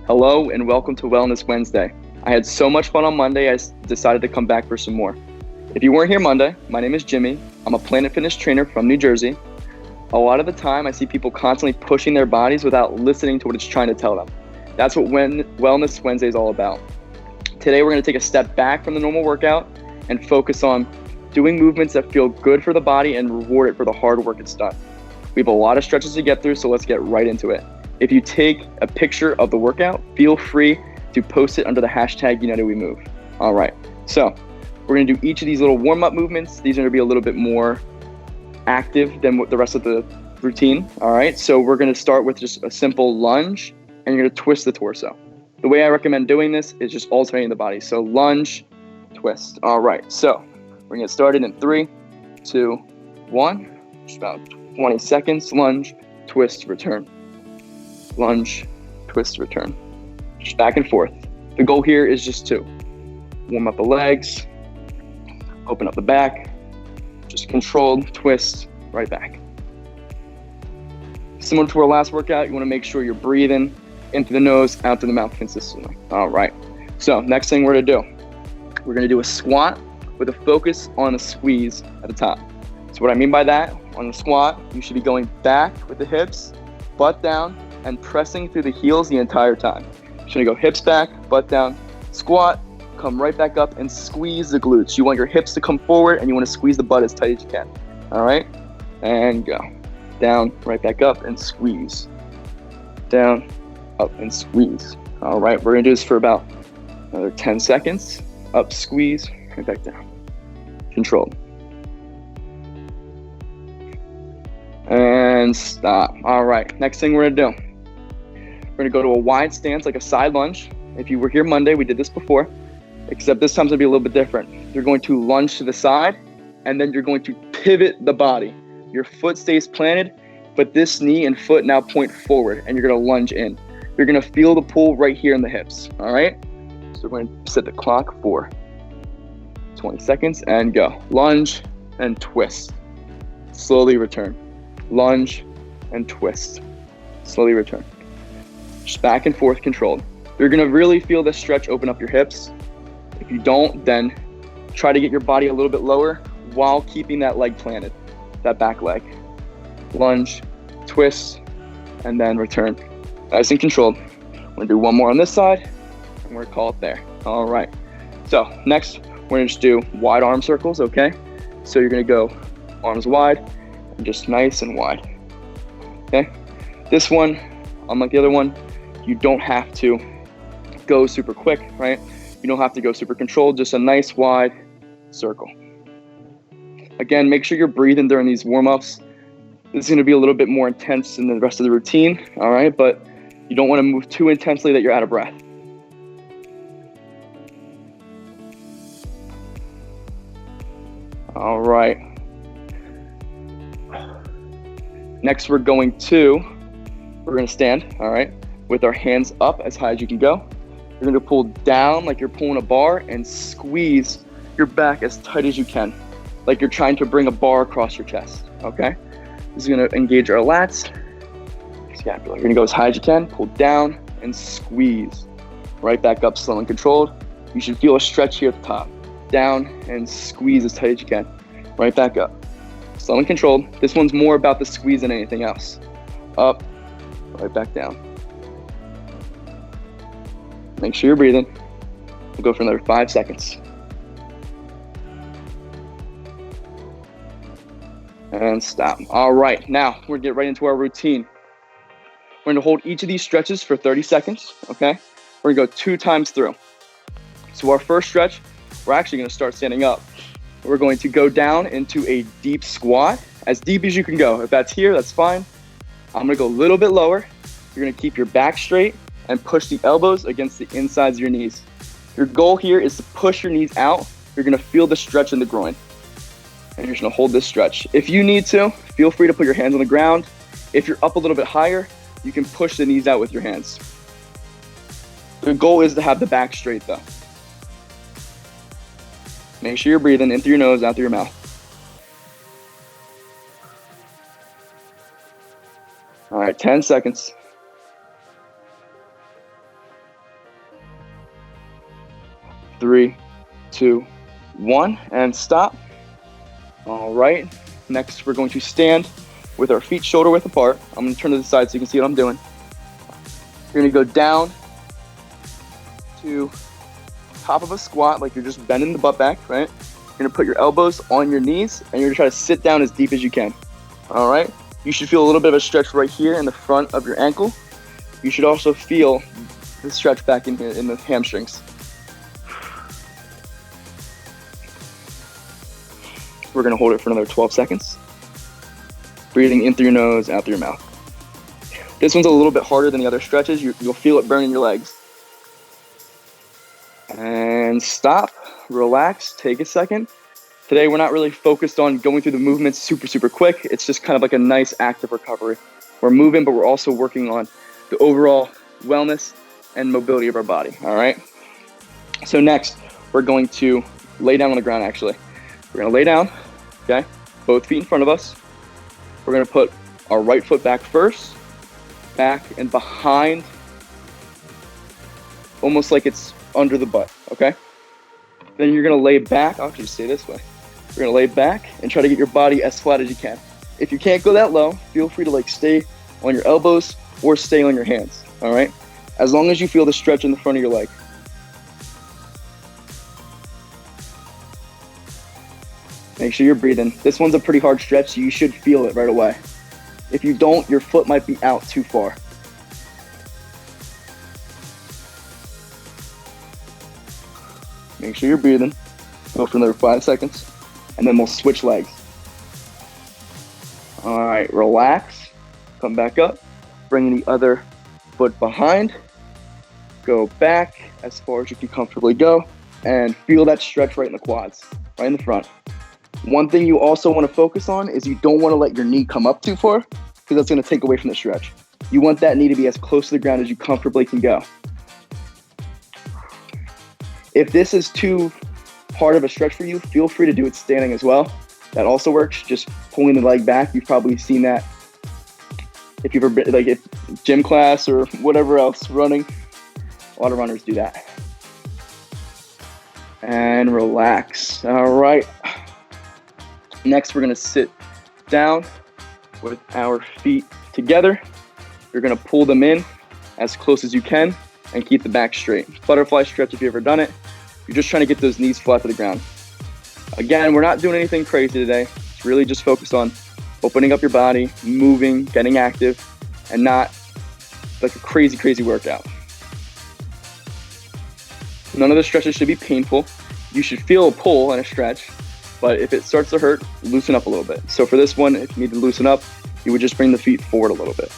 Hello and welcome to Wellness Wednesday. I had so much fun on Monday, I decided to come back for some more. If you weren't here Monday, my name is Jimmy. I'm a Planet Fitness trainer from New Jersey. A lot of the time, I see people constantly pushing their bodies without listening to what it's trying to tell them. That's what Wellness Wednesday is all about. Today, we're going to take a step back from the normal workout and focus on doing movements that feel good for the body and reward it for the hard work it's done. We have a lot of stretches to get through, so let's get right into it. If you take a picture of the workout, feel free to post it under the hashtag UnitedWeMove. All right, so we're going to do each of these little warm-up movements. These are going to be a little bit more active than the rest of the routine. All right, so we're going to start with just a simple lunge, and you're going to twist the torso. The way I recommend doing this is just alternating the body. So lunge, twist. All right, so we're going to get started in 3, 2, 1. Just about 20 seconds. Lunge, twist, return. Lunge, twist, return. Just back and forth. The goal here is just to warm up the legs, open up the back, just controlled twist right back. Similar to our last workout, you want to make sure you're breathing into the nose, out to the mouth consistently. All right. So next thing we're going to do, we're going to do a squat with a focus on a squeeze at the top. So what I mean by that, on the squat, you should be going back with the hips, butt down, and pressing through the heels the entire time. You're gonna go hips back, butt down, squat, come right back up and squeeze the glutes. You want your hips to come forward and you want to squeeze the butt as tight as you can. All right, and go. Down, right back up and squeeze. Down, up and squeeze. All right, we're gonna do this for about another 10 seconds. Up, squeeze, right back down. Controlled. And stop. All right, next thing we're gonna do. We're gonna go to a wide stance, like a side lunge. If you were here Monday, we did this before, except this time's gonna be a little bit different. You're going to lunge to the side, and then you're going to pivot the body. Your foot stays planted, but this knee and foot now point forward, and you're gonna lunge in. You're gonna feel the pull right here in the hips, all right? So we're gonna set the clock for 20 seconds, and go. Lunge and twist. Slowly return. Lunge and twist. Slowly return. Just back and forth, controlled. You're gonna really feel this stretch open up your hips. If you don't, then try to get your body a little bit lower while keeping that leg planted, that back leg. Lunge, twist, and then return. Nice and controlled. We're gonna do one more on this side, and we're gonna call it there. All right. So next, we're gonna just do wide arm circles, okay? So you're gonna go arms wide, and just nice and wide, okay? This one, unlike the other one, you don't have to go super quick, right? You don't have to go super controlled, just a nice wide circle. Again, make sure you're breathing during these warm-ups. This is gonna be a little bit more intense than the rest of the routine, all right? But you don't wanna move too intensely that you're out of breath. All right. Next, we're gonna stand, all right, with our hands up as high as you can go. You're gonna pull down like you're pulling a bar and squeeze your back as tight as you can, like you're trying to bring a bar across your chest, okay? This is gonna engage our lats, scapula. You're gonna go as high as you can, pull down and squeeze. Right back up, slow and controlled. You should feel a stretch here at the top. Down and squeeze as tight as you can. Right back up. Slow and controlled. This one's more about the squeeze than anything else. Up, right back down. Make sure you're breathing. We'll go for another 5 seconds. And stop. All right, now we're gonna get right into our routine. We're gonna hold each of these stretches for 30 seconds, okay? We're gonna go 2 times through. So our first stretch, we're actually gonna start standing up. We're going to go down into a deep squat, as deep as you can go. If that's here, that's fine. I'm gonna go a little bit lower. You're gonna keep your back straight and push the elbows against the insides of your knees. Your goal here is to push your knees out. You're gonna feel the stretch in the groin. And you're just gonna hold this stretch. If you need to, feel free to put your hands on the ground. If you're up a little bit higher, you can push the knees out with your hands. The goal is to have the back straight though. Make sure you're breathing in through your nose, out through your mouth. All right, 10 seconds. 3, 2, 1, and stop. All right, next we're going to stand with our feet shoulder width apart. I'm gonna turn to the side so you can see what I'm doing. You're gonna go down to top of a squat, like you're just bending the butt back, right? You're gonna put your elbows on your knees, and you're gonna try to sit down as deep as you can. All right, you should feel a little bit of a stretch right here in the front of your ankle. You should also feel the stretch back in here in the hamstrings. We're gonna hold it for another 12 seconds. Breathing in through your nose, out through your mouth. This one's a little bit harder than the other stretches. You'll feel it burning your legs. And stop, relax, take a second. Today, we're not really focused on going through the movements super quick. It's just kind of like a nice active recovery. We're moving, but we're also working on the overall wellness and mobility of our body, all right? So next, we're going to lay down on the ground, actually. We're gonna lay down, okay? Both feet in front of us. We're gonna put our right foot back first, back and behind, almost like it's under the butt, okay? Then you're gonna lay back. I'll actually stay this way. You're gonna lay back and try to get your body as flat as you can. If you can't go that low, feel free to like stay on your elbows or stay on your hands, all right? As long as you feel the stretch in the front of your leg. Make sure you're breathing. This one's a pretty hard stretch, so you should feel it right away. If you don't, your foot might be out too far. Make sure you're breathing. Go for another 5 seconds, and then we'll switch legs. All right, relax. Come back up. Bring the other foot behind. Go back as far as you can comfortably go, and feel that stretch right in the quads, right in the front. One thing you also want to focus on is you don't want to let your knee come up too far, because that's going to take away from the stretch. You want that knee to be as close to the ground as you comfortably can go. If this is too hard of a stretch for you, feel free to do it standing as well. That also works, just pulling the leg back. You've probably seen that if you've ever been, like if gym class or whatever else, running. A lot of runners do that. And relax. All right. Next, we're gonna sit down with our feet together. You're gonna pull them in as close as you can and keep the back straight. Flutterfly stretch if you've ever done it. You're just trying to get those knees flat to the ground. Again, we're not doing anything crazy today. It's really just focused on opening up your body, moving, getting active, and not like a crazy workout. None of the stretches should be painful. You should feel a pull and a stretch, but if it starts to hurt, loosen up a little bit. So for this one, if you need to loosen up, you would just bring the feet forward a little bit.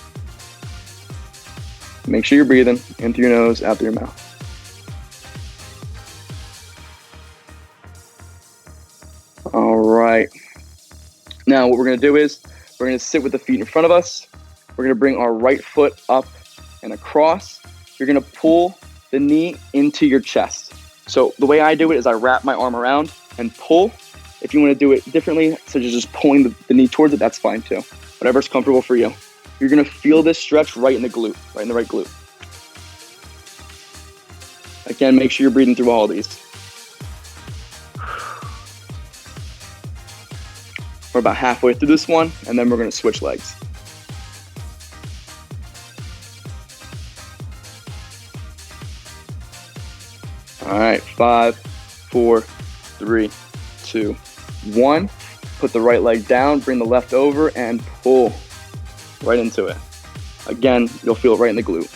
Make sure you're breathing in through your nose, out through your mouth. All right. Now what we're gonna do is we're gonna sit with the feet in front of us. We're gonna bring our right foot up and across. You're gonna pull the knee into your chest. So the way I do it is I wrap my arm around and pull. If you want to do it differently, such as just pulling the knee towards it, that's fine too. Whatever's comfortable for you. You're gonna feel this stretch right in the glute, right in the right glute. Again, make sure you're breathing through all of these. We're about halfway through this one, and then we're gonna switch legs. All right, 5, 4, 3, 2, 1. Put the right leg down, bring the left over, and pull right into it. Again, you'll feel it right in the glute.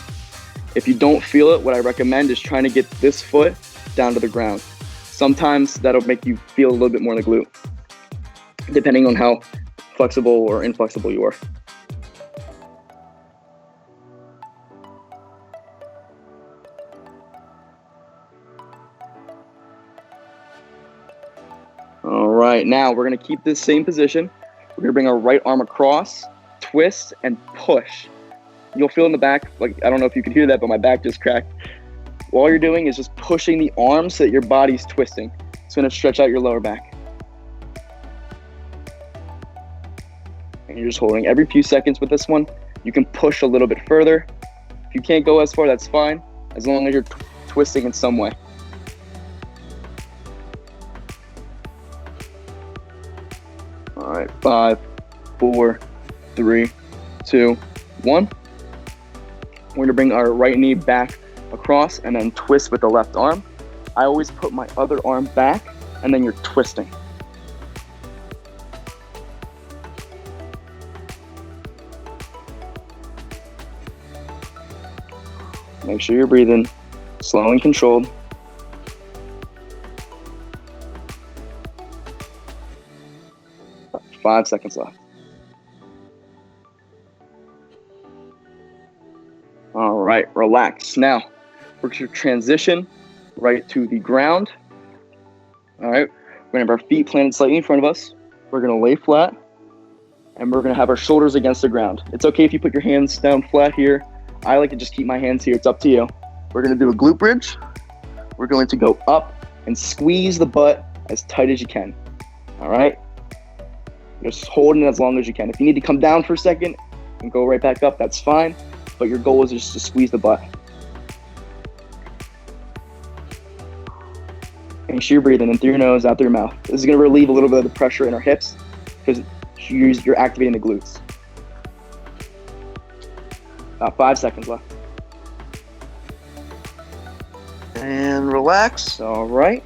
If you don't feel it, what I recommend is trying to get this foot down to the ground. Sometimes that'll make you feel a little bit more in the glute, depending on how flexible or inflexible you are. All right, now we're gonna keep this same position. We're gonna bring our right arm across, twist, and push. You'll feel in the back, like, I don't know if you could hear that, but my back just cracked. All you're doing is just pushing the arm so that your body's twisting. It's gonna stretch out your lower back. And you're just holding every few seconds with this one. You can push a little bit further. If you can't go as far, that's fine, as long as you're twisting in some way. 5, 4, 3, 2, 1. We're going to bring our right knee back across and then twist with the left arm. I always put my other arm back and then you're twisting. Make sure you're breathing slow and controlled. About 5 seconds left. All right, relax. Now, we're going to transition right to the ground. All right, we're going to have our feet planted slightly in front of us. We're going to lay flat, and we're going to have our shoulders against the ground. It's okay if you put your hands down flat here. I like to just keep my hands here. It's up to you. We're going to do a glute bridge. We're going to go up and squeeze the butt as tight as you can. All right? Just hold it as long as you can. If you need to come down for a second and go right back up, that's fine. But your goal is just to squeeze the butt. Make sure you're breathing in through your nose, out through your mouth. This is going to relieve a little bit of the pressure in our hips because you're activating the glutes. About 5 seconds left. And relax. All right.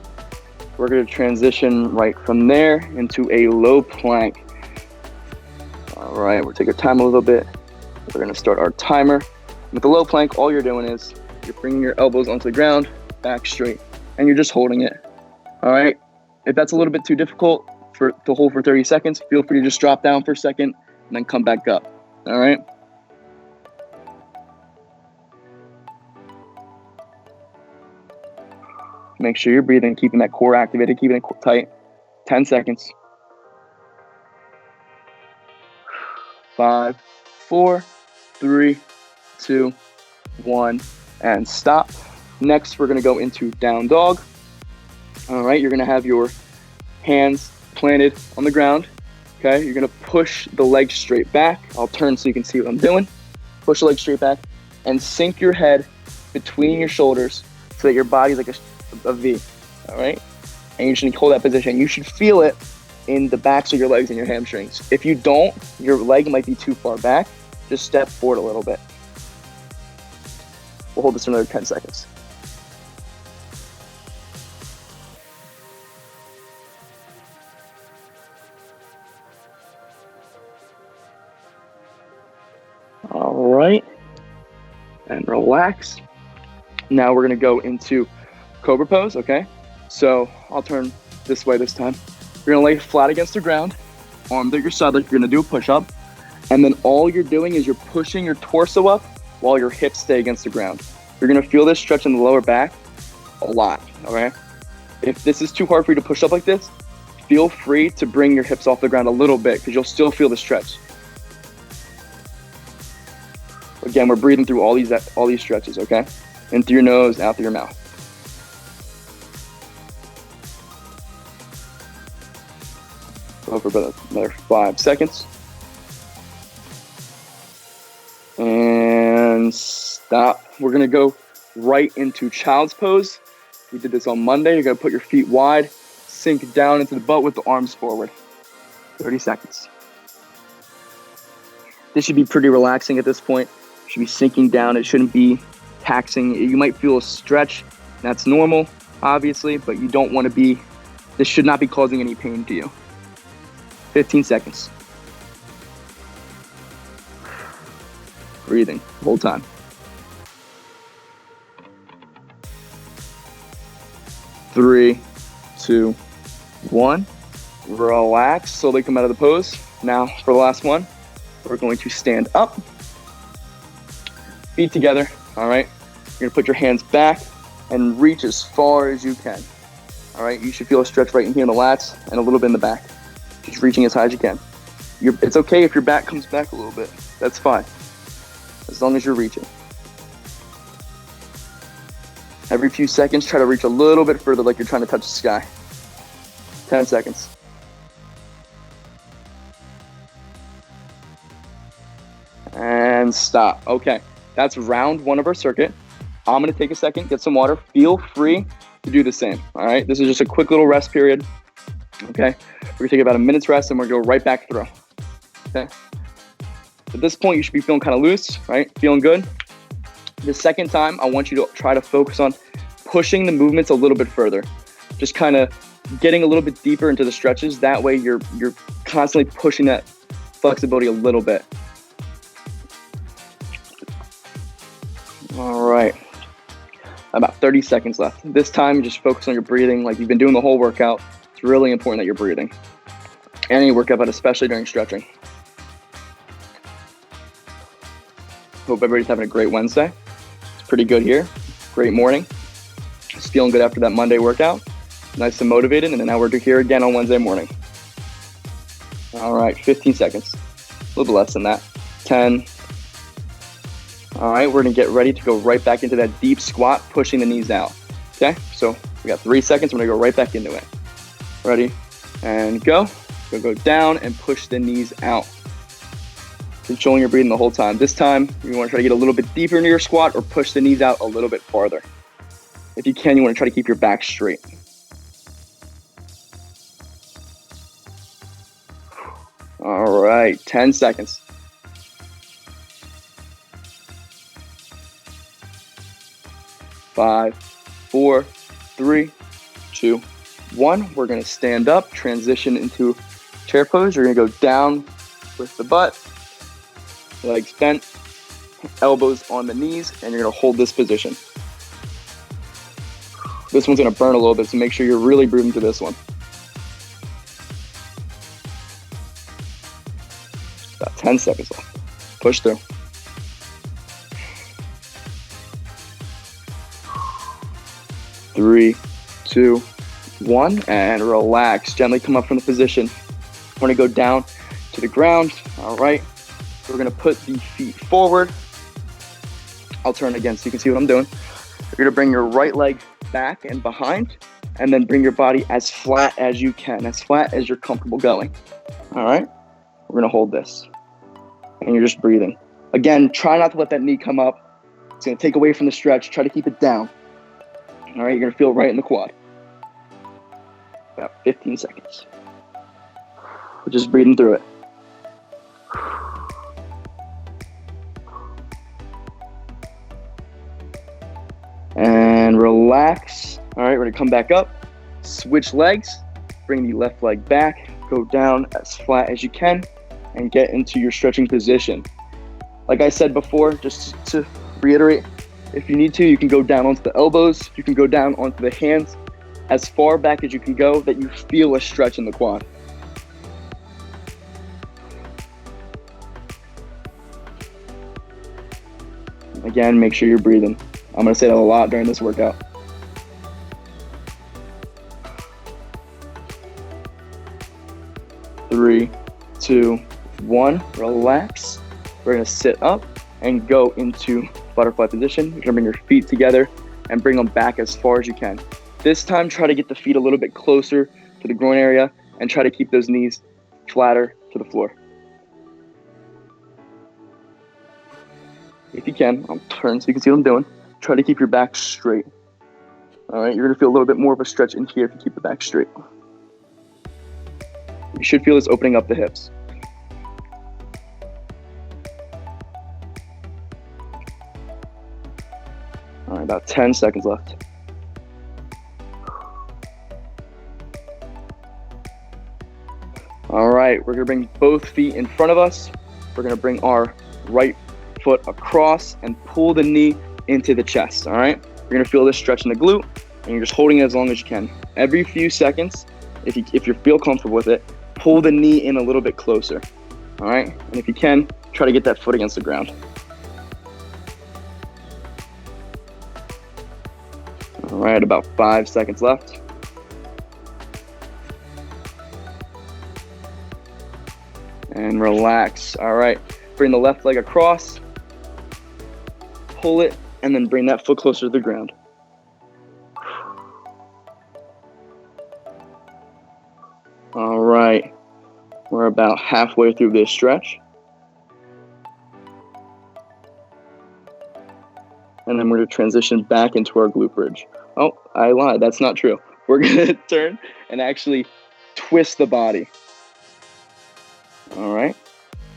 We're going to transition right from there into a low plank. All right. We'll take our time a little bit. We're going to start our timer. With the low plank, all you're doing is you're bringing your elbows onto the ground, back straight, and you're just holding it. All right. If that's a little bit too difficult to hold for 30 seconds, feel free to just drop down for a second and then come back up. All right. Make sure you're breathing, keeping that core activated, keeping it tight. 10 seconds. 5, 4, 3, 2, 1, and stop. Next, we're going to go into down dog. All right, you're going to have your hands planted on the ground. Okay, you're going to push the legs straight back. I'll turn so you can see what I'm doing. Push the legs straight back and sink your head between your shoulders so that your body's like a V, all right? And you should hold that position. You should feel it in the backs of your legs and your hamstrings. If you don't, your leg might be too far back. Just step forward a little bit. We'll hold this for another 10 seconds. All right, and relax. Now we're gonna go into Cobra Pose, okay? So I'll turn this way this time. You're gonna lay flat against the ground, arms at your side like you're gonna do a push-up, and then all you're doing is you're pushing your torso up while your hips stay against the ground. You're gonna feel this stretch in the lower back a lot, okay? If this is too hard for you to push up like this, feel free to bring your hips off the ground a little bit because you'll still feel the stretch. Again, we're breathing through all these stretches, okay? In through your nose, out through your mouth. Go for about another 5 seconds. And stop. We're gonna go right into child's pose. We did this on Monday. You're gonna put your feet wide, sink down into the butt with the arms forward. 30 seconds. This should be pretty relaxing at this point. You should be sinking down. It shouldn't be taxing. You might feel a stretch. That's normal, obviously, but you don't want to be, this should not be causing any pain to you. 15 seconds. Breathing the whole time. 3, 2, 1. Relax, slowly come out of the pose. Now for the last one, we're going to stand up. Feet together, all right? You're gonna put your hands back and reach as far as you can. All right, you should feel a stretch right in here in the lats and a little bit in the back. Just reaching as high as you can. It's okay if your back comes back a little bit. That's fine, as long as you're reaching. Every few seconds, try to reach a little bit further like you're trying to touch the sky. 10 seconds. And stop. Okay, that's round one of our circuit. I'm gonna take a second, get some water. Feel free to do the same, all right? This is just a quick little rest period. Okay, we're gonna take about a minute's rest and we're gonna go right back through. Okay, at this point you should be feeling kind of loose, right? Feeling good. The second time, I want you to try to focus on pushing the movements a little bit further, just kind of getting a little bit deeper into the stretches. That way you're constantly pushing that flexibility a little bit. All right, about 30 seconds left. This time, just focus on your breathing like you've been doing the whole workout. It's really important that you're breathing. Any workout, but especially during stretching. Hope everybody's having a great Wednesday. It's pretty good here. Great morning. Just feeling good after that Monday workout. Nice and motivated, and then now we're here again on Wednesday morning. All right, 15 seconds. A little bit less than that. 10. All right, we're gonna get ready to go right back into that deep squat, pushing the knees out. Okay, so we got 3 seconds. We're gonna go right back into it. Ready, and go. Go down and push the knees out. Controlling your breathing the whole time. This time, you wanna try to get a little bit deeper into your squat or push the knees out a little bit farther. If you can, you wanna try to keep your back straight. All right, 10 seconds. 5, 4, 3, 2, 1. We're gonna stand up, transition into chair pose. You're gonna go down with the butt, legs bent, elbows on the knees, and you're gonna hold this position. This one's gonna burn a little bit, so make sure you're really breathing through this one. About 10 seconds left. Push through. Three, 2, 1, and relax. Gently come up from the position. We're gonna go down to the ground. All right. We're gonna put the feet forward. I'll turn again so you can see what I'm doing. You're gonna bring your right leg back and behind, and then bring your body as flat as you can, as flat as you're comfortable going. All right. We're gonna hold this, and you're just breathing. Again, try not to let that knee come up. It's gonna take away from the stretch. Try to keep it down. All right, you're gonna feel right in the quad. About 15 seconds. We're just breathing through it. And relax. All right, we're gonna come back up. Switch legs. Bring the left leg back. Go down as flat as you can and get into your stretching position. Like I said before, just to reiterate, if you need to, you can go down onto the elbows. You can go down onto the hands as far back as you can go that you feel a stretch in the quad. Again, make sure you're breathing. I'm gonna say that a lot during this workout. Three, 2, 1, relax. We're gonna sit up and go into butterfly position. You're gonna bring your feet together and bring them back as far as you can. This time, try to get the feet a little bit closer to the groin area and try to keep those knees flatter to the floor. If you can, I'll turn so you can see what I'm doing. Try to keep your back straight. All right, you're gonna feel a little bit more of a stretch in here if you keep the back straight. You should feel this opening up the hips. All right, about 10 seconds left. All right, we're gonna bring both feet in front of us. We're gonna bring our right foot across and pull the knee into the chest, all right? You're gonna feel this stretch in the glute, and you're just holding it as long as you can. Every few seconds, if you feel comfortable with it, pull the knee in a little bit closer, all right? And if you can, try to get that foot against the ground. All right, about 5 seconds left. And relax. All right, bring the left leg across, pull it, and then bring that foot closer to the ground. All right, we're about halfway through this stretch. And then we're gonna transition back into our glute bridge. Oh, I lied, that's not true. We're gonna turn and actually twist the body. All right.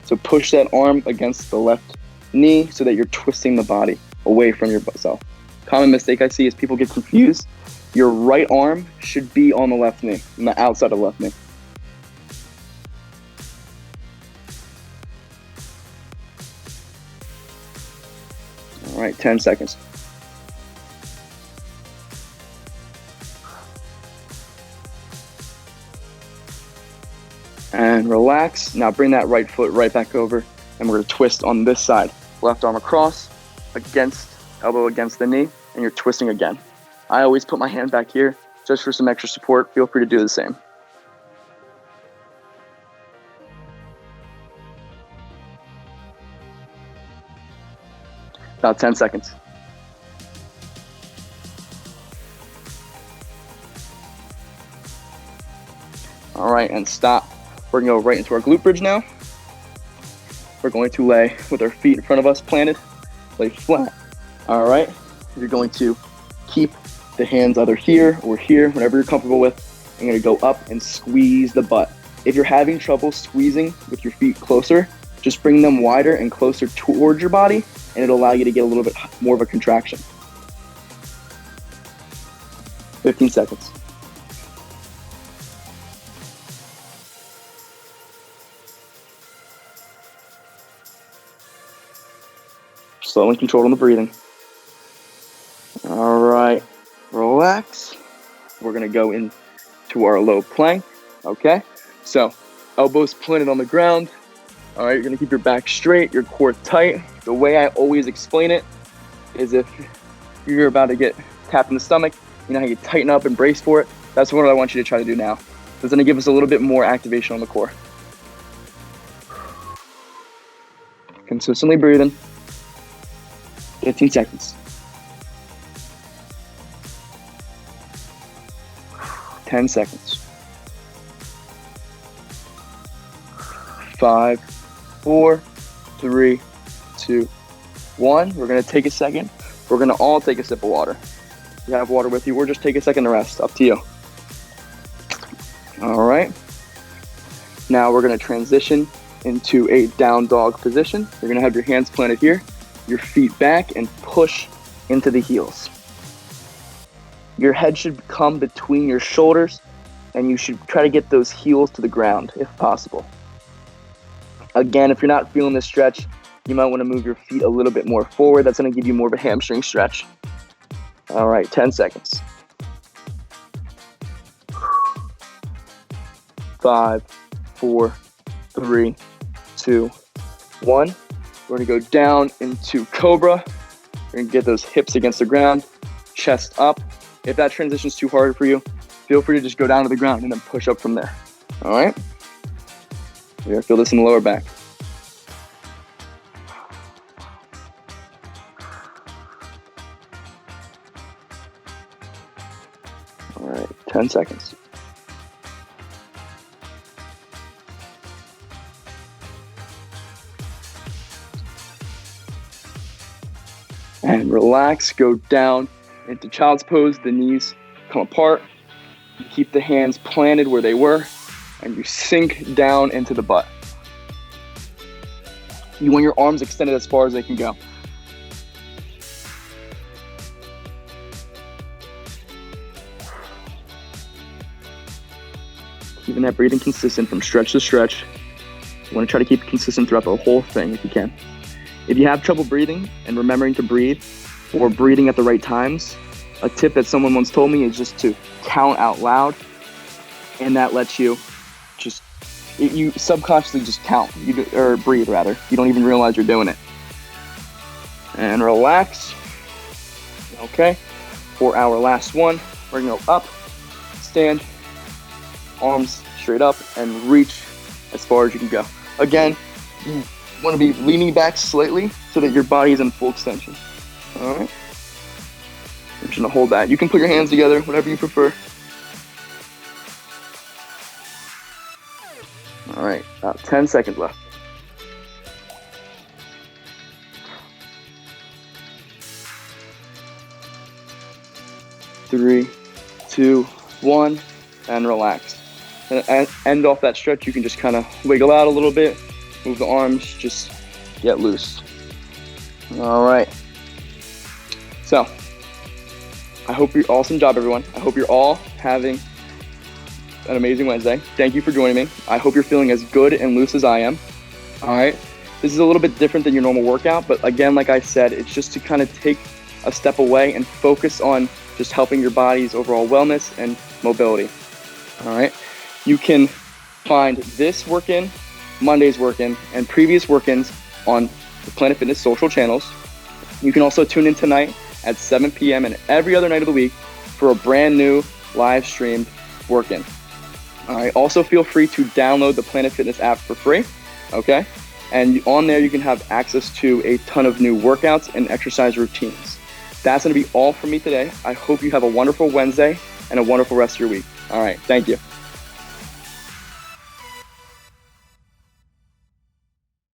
So push that arm against the left knee so that you're twisting the body away from yourself. Common mistake I see is people get confused. Your right arm should be on the left knee, on the outside of the left knee. All right, 10 seconds. And relax. Now bring that right foot right back over, and we're gonna twist on this side. Left arm across, elbow against the knee, and you're twisting again. I always put my hand back here just for some extra support. Feel free to do the same. About 10 seconds. All right, and stop. We're gonna go right into our glute bridge now. We're going to lay with our feet in front of us planted, lay flat. All right, you're going to keep the hands either here or here, whatever you're comfortable with. I'm gonna go up and squeeze the butt. If you're having trouble squeezing with your feet closer, just bring them wider and closer towards your body, and it'll allow you to get a little bit more of a contraction. 15 seconds. Slow and controlled on the breathing. All right, relax. We're gonna go into our low plank, okay? So, elbows planted on the ground. All right, you're gonna keep your back straight, your core tight. The way I always explain it is if you're about to get tapped in the stomach, you know how you tighten up and brace for it? That's what I want you to try to do now. It's gonna give us a little bit more activation on the core. Consistently breathing. 15 seconds. 10 seconds. 5, 4, 3, 2, 1. We're gonna take a second. We're gonna all take a sip of water. If you have water with you, or just take a second to rest, up to you. All right. Now we're gonna transition into a down dog position. You're gonna have your hands planted here, your feet back, and push into the heels. Your head should come between your shoulders, and you should try to get those heels to the ground if possible. Again, if you're not feeling this stretch, you might want to move your feet a little bit more forward. That's going to give you more of a hamstring stretch. All right, 10 seconds. 5, 4, 3, 2, 1. We're gonna go down into Cobra. We're gonna get those hips against the ground, chest up. If that transition's too hard for you, feel free to just go down to the ground and then push up from there. All right? You're gonna feel this in the lower back. All right, 10 seconds. And relax, go down into child's pose. The knees come apart. You keep the hands planted where they were, and you sink down into the butt. You want your arms extended as far as they can go. Keeping that breathing consistent from stretch to stretch. You want to try to keep it consistent throughout the whole thing if you can. If you have trouble breathing and remembering to breathe, or breathing at the right times, a tip that someone once told me is just to count out loud, and that lets you you subconsciously just count, or breathe rather. You don't even realize you're doing it. And relax. Okay, for our last one, we're gonna go up, stand, arms straight up, and reach as far as you can go. Again, you want to be leaning back slightly so that your body is in full extension. All right. I'm just gonna hold that. You can put your hands together, whatever you prefer. All right, about 10 seconds left. Three, 2, 1, and relax. And end off that stretch, you can just kind of wiggle out a little bit, move the arms, just get loose. All right. So I hope you're awesome job, everyone. I hope you're all having an amazing Wednesday. Thank you for joining me. I hope you're feeling as good and loose as I am. All right. This is a little bit different than your normal workout, but again, like I said, it's just to kind of take a step away and focus on just helping your body's overall wellness and mobility. All right. You can find this work-in, Monday's work-in, and previous work-ins on the Planet Fitness social channels. You can also tune in tonight at 7 p.m. and every other night of the week for a brand new live streamed work-in. All right. Also, feel free to download the Planet Fitness app for free. Okay. And on there, you can have access to a ton of new workouts and exercise routines. That's going to be all from me today. I hope you have a wonderful Wednesday and a wonderful rest of your week. All right. Thank you.